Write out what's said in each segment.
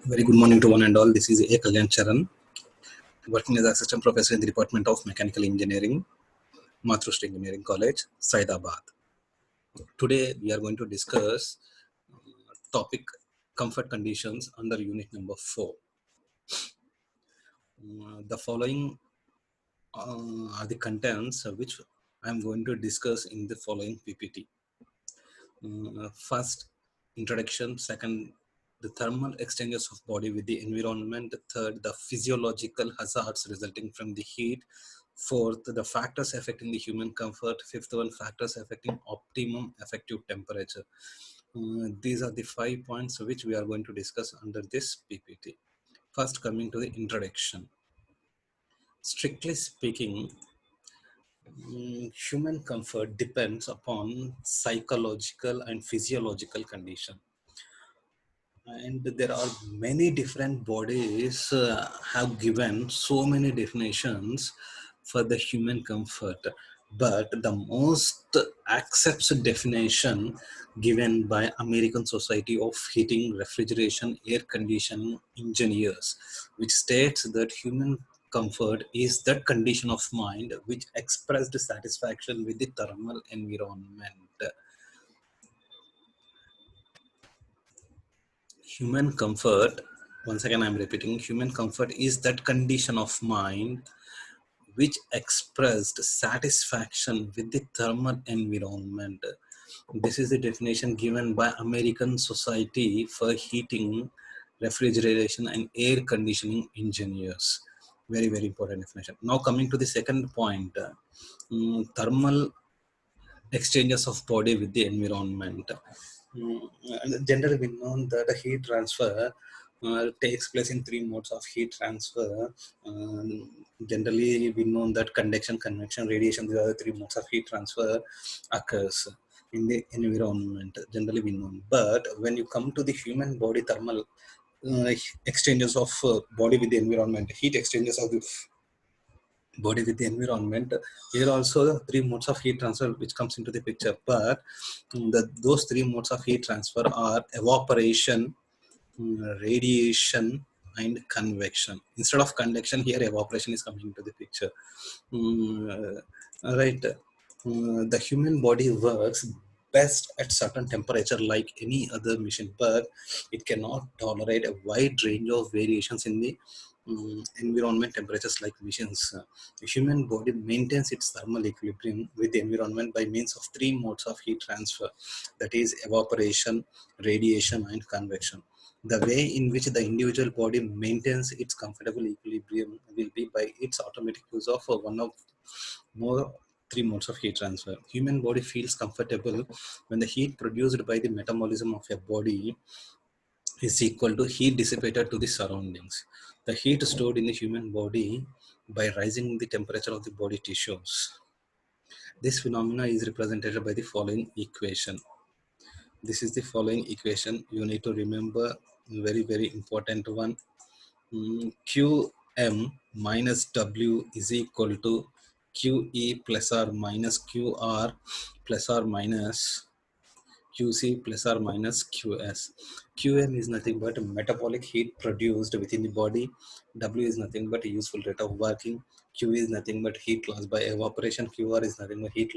Very good morning to one and all. This is A. Kalyan Charan, working as assistant professor in the Department of Mechanical Engineering, Matrushri Engineering College, Saidabad. Today we are going to discuss topic comfort conditions under unit number 4. The following are the contents which I am going to discuss in the following PPT. First, introduction. Second, the thermal exchanges of body with the environment. Third, the physiological hazards resulting from the heat. Fourth, the factors affecting the human comfort. Fifth one, factors affecting optimum effective temperature. These are the 5 points which we are going to discuss under this PPT. First, coming to the introduction. Strictly speaking, human comfort depends upon psychological and physiological condition. And there are many different bodies have given so many definitions for the human comfort, but the most accepted definition given by American Society of Heating, Refrigeration, Air Conditioning Engineers, which states that human comfort is that condition of mind which expressed satisfaction with the thermal environment. Human comfort, once again I'm repeating, human comfort is that condition of mind which expressed satisfaction with the thermal environment. This is the definition given by American Society for Heating, Refrigeration and Air Conditioning Engineers. Very, very important definition. Now coming to the second point, thermal exchanges of body with the environment. Generally, we know that a heat transfer takes place in 3 modes of heat transfer. Generally, we know that conduction, convection, radiation, these are the 3 modes of heat transfer occurs in the environment. Generally, we know. But when you come to the human body thermal exchanges of body with the environment, heat exchanges of the body with the environment, here also 3 modes of heat transfer which comes into the picture, but those 3 modes of heat transfer are evaporation, radiation and convection. Instead of conduction, here evaporation is coming into the picture. Right. The human body works best at certain temperature like any other machine, but it cannot tolerate a wide range of variations in the environment temperatures like machines. The human body maintains its thermal equilibrium with the environment by means of 3 modes of heat transfer, that is evaporation, radiation and convection. The way in which the individual body maintains its comfortable equilibrium will be by its automatic use of one of more 3 modes of heat transfer. Human body feels comfortable when the heat produced by the metabolism of a body is equal to heat dissipated to the surroundings. The heat stored in the human body by rising the temperature of the body tissues. This phenomena is represented by the following equation. This is the following equation. You need to remember, very, very important one. Qm minus W is equal to QE plus or minus QR plus or minus QC plus or minus QS. Qm is nothing but metabolic heat produced within the body. W is nothing but a useful rate of working. Q is nothing but heat lost by evaporation. QR is nothing but heat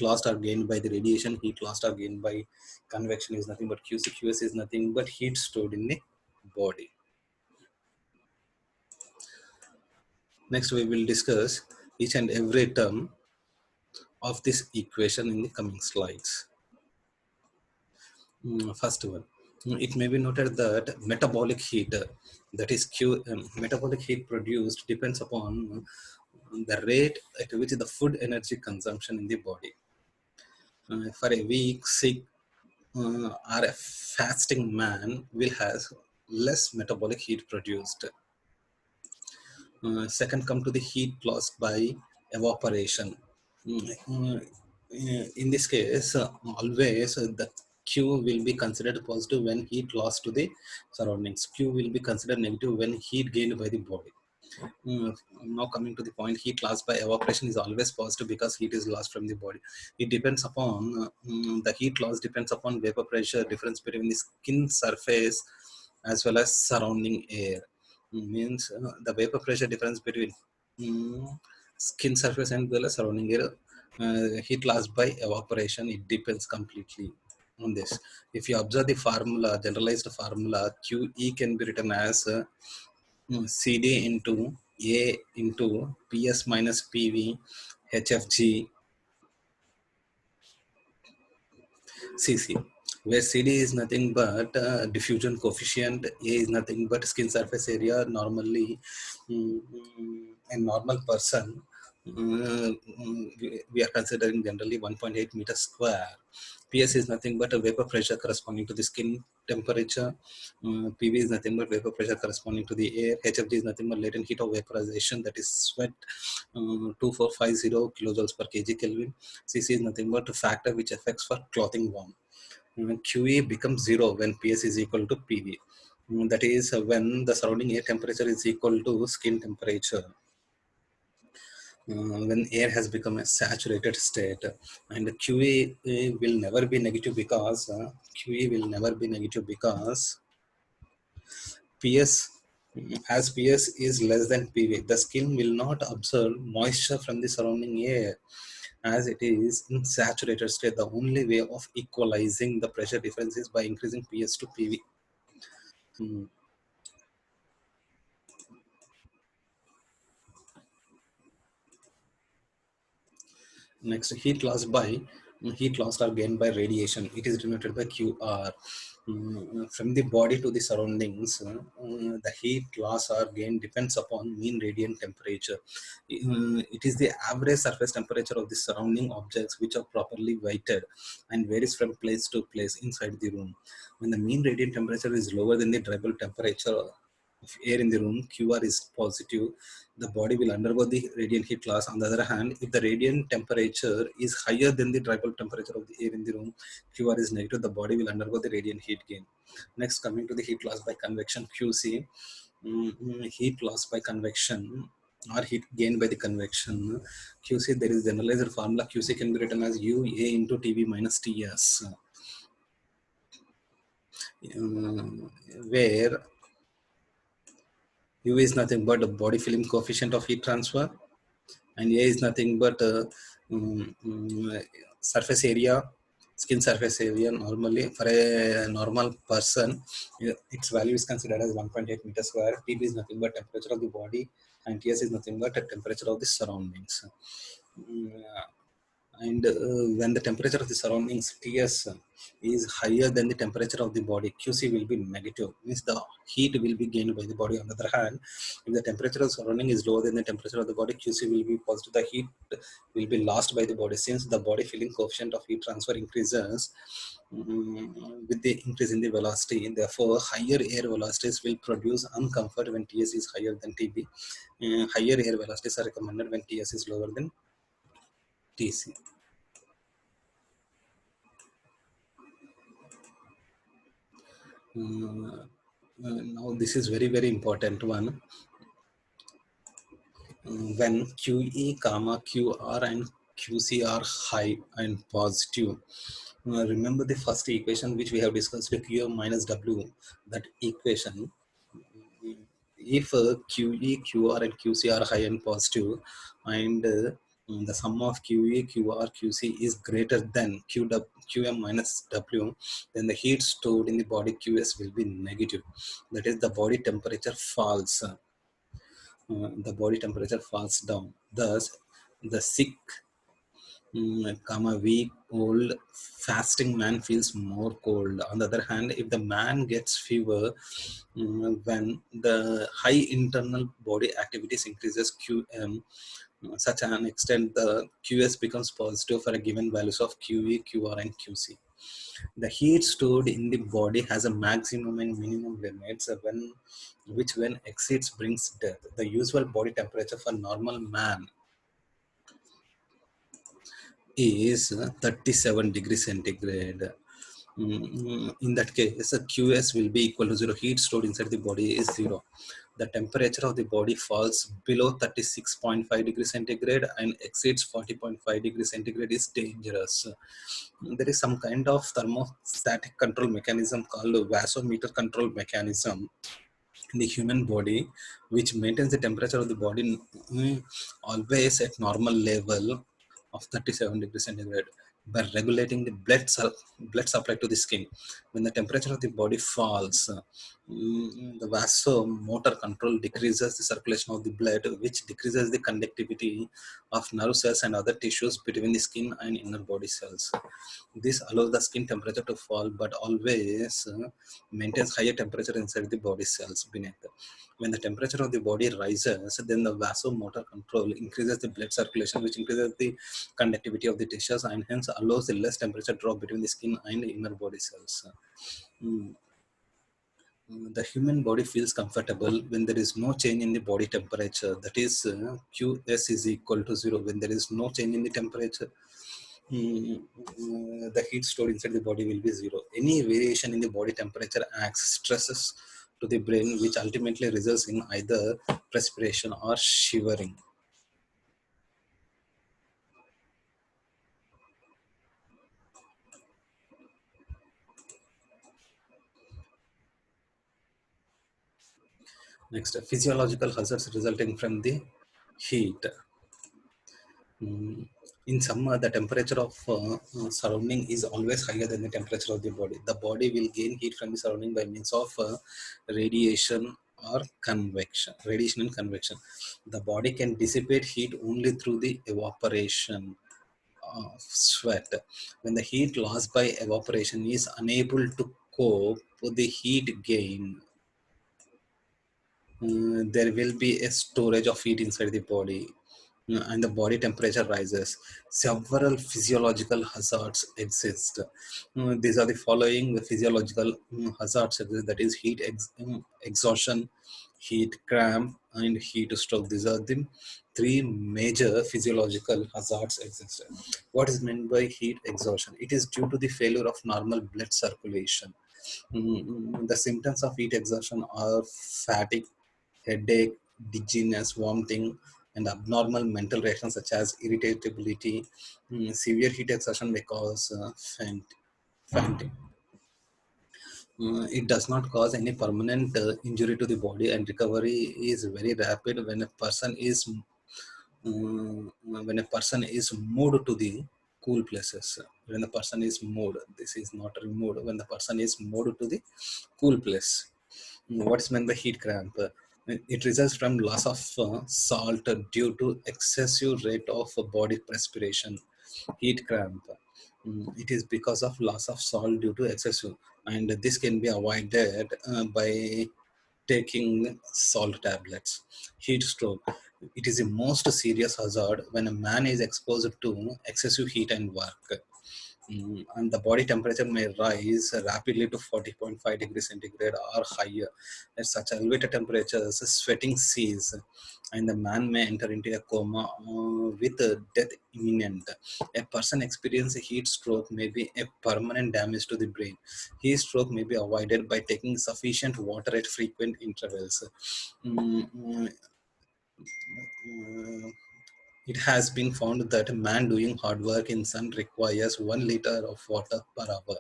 lost or gained by the radiation. Heat lost or gained by convection is nothing but QC. QS is nothing but heat stored in the body. Next, we will discuss each and every term of this equation in the coming slides. First one, it may be noted that metabolic heat, that is metabolic heat produced depends upon the rate at which the food energy consumption in the body. For a weak, sick, or a fasting man will have less metabolic heat produced. Second, come to the heat lost by evaporation. In this case, always the Q will be considered positive when heat lost to the surroundings. Q will be considered negative when heat gained by the body. Now coming to the point, heat lost by evaporation is always positive because heat is lost from the body. It depends upon the heat loss depends upon vapor pressure difference between the skin surface as well as surrounding air. Means the vapor pressure difference between skin surface and well as surrounding air, heat loss by evaporation, it depends completely on this. If you observe the formula, generalized formula, QE can be written as CD into A into PS minus PV HFG CC, where CD is nothing but diffusion coefficient, A is nothing but skin surface area. Normally, a normal person, we are considering generally 1.8 meters square. PS is nothing but a vapor pressure corresponding to the skin temperature. PV is nothing but vapor pressure corresponding to the air. HFG is nothing but latent heat of vaporization, that is sweat, 2450 kilojoules per kg Kelvin. CC is nothing but a factor which affects for clothing warm. QE becomes zero when PS is equal to PV. That is when the surrounding air temperature is equal to skin temperature. When air has become a saturated state, and QE will never be negative because QE will never be negative because PS, as PS is less than PV, the skin will not absorb moisture from the surrounding air as it is in saturated state. The only way of equalizing the pressure difference is by increasing PS to PV. Next, heat loss or gained by radiation. It is denoted by QR. From the body to the surroundings, the heat loss or gain depends upon mean radiant temperature. It is the average surface temperature of the surrounding objects which are properly weighted and varies from place to place inside the room. When the mean radiant temperature is lower than the dry bulb temperature of air in the room, QR is positive, the body will undergo the radiant heat loss. On the other hand, if the radiant temperature is higher than the dry bulb temperature of the air in the room, QR is negative, the body will undergo the radiant heat gain. Next, coming to the heat loss by convection, QC. Heat loss by convection or heat gain by the convection, QC, there is generalized formula. QC can be written as UA into TV minus TS, where U is nothing but the body film coefficient of heat transfer, and A is nothing but surface area, skin surface area. Normally, for a normal person, its value is considered as 1.8 meters square. TB is nothing but temperature of the body, and TS is nothing but a temperature of the surroundings. Mm, and when the temperature of the surroundings TS is higher than the temperature of the body, QC will be negative, means the heat will be gained by the body. On the other hand, if the temperature of the surrounding is lower than the temperature of the body, QC will be positive, the heat will be lost by the body. Since the body filling coefficient of heat transfer increases with the increase in the velocity, therefore higher air velocities will produce uncomfort when TS is higher than TB. Higher air velocities are recommended when TS is lower than TC. Now this is very important one. When QE comma QR and QC are high and positive, remember the first equation which we have discussed, Q minus W, that equation. If QE, QR and QC are high and positive, and the sum of QE, QR, QC is greater than QM minus W, then the heat stored in the body QS will be negative. That is, the body temperature falls. The body temperature falls down. Thus, the sick, weak, old, fasting man feels more cold. On the other hand, if the man gets fever, when the high internal body activities increases QM, such an extent the QS becomes positive for a given values of QE, QR, and QC. The heat stored in the body has a maximum and minimum limits, which when exceeds brings death. The usual body temperature for normal man is 37 degrees centigrade. In that case, QS will be equal to zero. Heat stored inside the body is zero. the temperature of the body falls below 36.5 degrees centigrade and exceeds 40.5 degrees centigrade is dangerous. There is some kind of thermostatic control mechanism called vasometer control mechanism in the human body, which maintains the temperature of the body always at normal level of 37 degrees centigrade by regulating the blood supply to the skin. When the temperature of the body falls, the vasomotor control decreases the circulation of the blood, which decreases the conductivity of nerve cells and other tissues between the skin and inner body cells. This allows the skin temperature to fall, but always maintains higher temperature inside the body cells beneath. When the temperature of the body rises, then the vasomotor control increases the blood circulation, which increases the conductivity of the tissues and hence allows the less temperature drop between the skin and inner body cells. Mm, the human body feels comfortable when there is no change in the body temperature. That is, Qs is equal to 0. When there is no change in the temperature, the heat stored inside the body will be 0. Any variation in the body temperature acts stresses to the brain, which ultimately results in either perspiration or shivering. Next, physiological hazards resulting from the heat. Mm, in summer, the temperature of surrounding is always higher than the temperature of the body. The body will gain heat from the surrounding by means of radiation or convection. Radiation and convection. The body can dissipate heat only through the evaporation of sweat. When the heat lost by evaporation is unable to cope with the heat gain, there will be a storage of heat inside the body, and the body temperature rises. Several physiological hazards exist. These are the following physiological hazards exist, that is exhaustion, heat cramp, and heat stroke. These are the three major physiological hazards exist. What is meant by heat exhaustion? It is due to the failure of normal blood circulation. The symptoms of heat exhaustion are fatigue, headache, dizziness, vomiting, and abnormal mental reactions such as irritability. Severe heat exhaustion may cause fainting. It does not cause any permanent injury to the body, and recovery is very rapid when a person is moved to the cool places. When the person is moved, this is not removed. When the person is moved to the cool place. What's meant by heat cramp? It results from loss of salt due to excessive rate of body perspiration. Heat cramp. It is because of loss of salt due to excessive, and this can be avoided by taking salt tablets. Heat stroke. It is the most serious hazard when a man is exposed to excessive heat and work. And the body temperature may rise rapidly to 40.5 degrees centigrade or higher. At such elevated temperatures, sweating ceases, and the man may enter into a coma with death imminent. A person experiencing heat stroke may be a permanent damage to the brain. Heat stroke may be avoided by taking sufficient water at frequent intervals. Mm, mm, mm, it has been found that a man doing hard work in sun requires 1 liter of water per hour.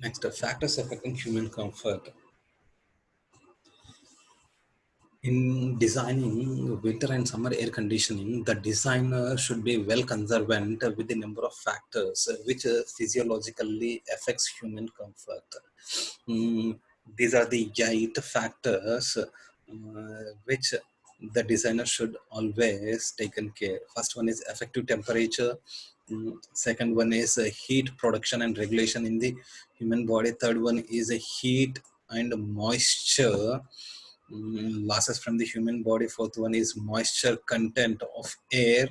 Next, factors affecting human comfort. In designing winter and summer air conditioning, the designer should be well conservant with the number of factors which physiologically affects human comfort. Mm, these are the 8 factors which the designer should always taken care. First one is effective temperature. Second one is heat production and regulation in the human body. Third one is heat and moisture losses from the human body. Fourth one is moisture content of air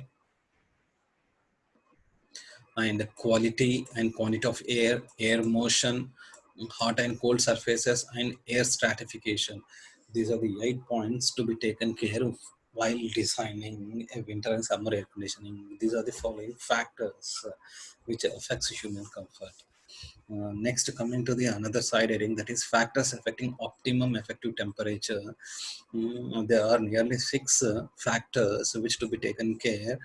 and quality and quantity of air, air motion, hot and cold surfaces, and air stratification. These are the 8 points to be taken care of while designing a winter and summer air conditioning. These are the following factors which affects human comfort. Next, coming to the another side heading, that is factors affecting optimum effective temperature. There are nearly six factors which to be taken care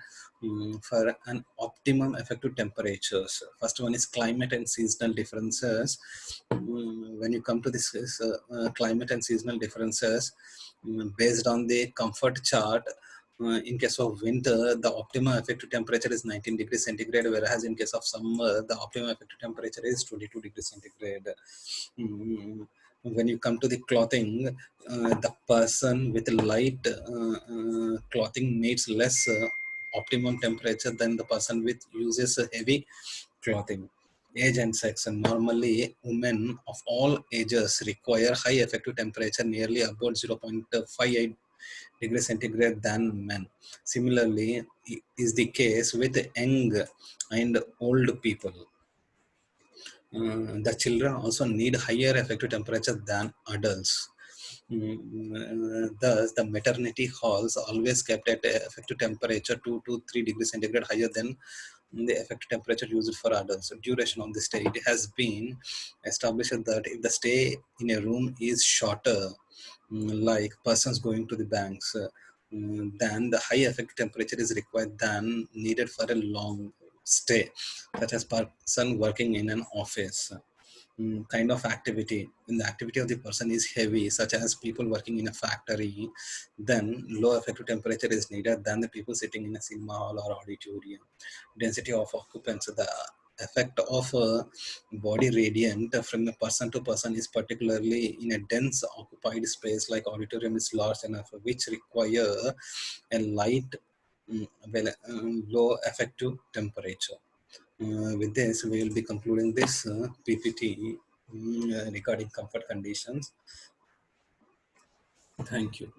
for an optimum effective temperatures. First one is climate and seasonal differences. When you come to this climate and seasonal differences, based on the comfort chart, in case of winter, the optimum effective temperature is 19 degrees centigrade, whereas in case of summer, the optimum effective temperature is 22 degrees centigrade. When you come to the clothing, the person with light clothing needs less optimum temperature than the person with uses heavy clothing. Age and sex, and normally women of all ages require high effective temperature, nearly about 0.58 degrees centigrade than men. Similarly, is the case with young and old people. The children also need higher effective temperature than adults. Thus, the maternity halls always kept at a effective temperature 2 to 3 degrees centigrade higher than the effective temperature used for adults. Duration of the stay, it has been established that if the stay in a room is shorter, like persons going to the banks, then the high effective temperature is required than needed for a long stay, such as person working in an office. Kind of activity, when the activity of the person is heavy, such as people working in a factory, then low effective temperature is needed than the people sitting in a cinema hall or auditorium. Density of occupants, the effect of body radiant from a person to person is particularly in a dense occupied space like auditorium is large enough, which require a light, low effective temperature. With this, we will be concluding this PPT regarding comfort conditions. Thank you.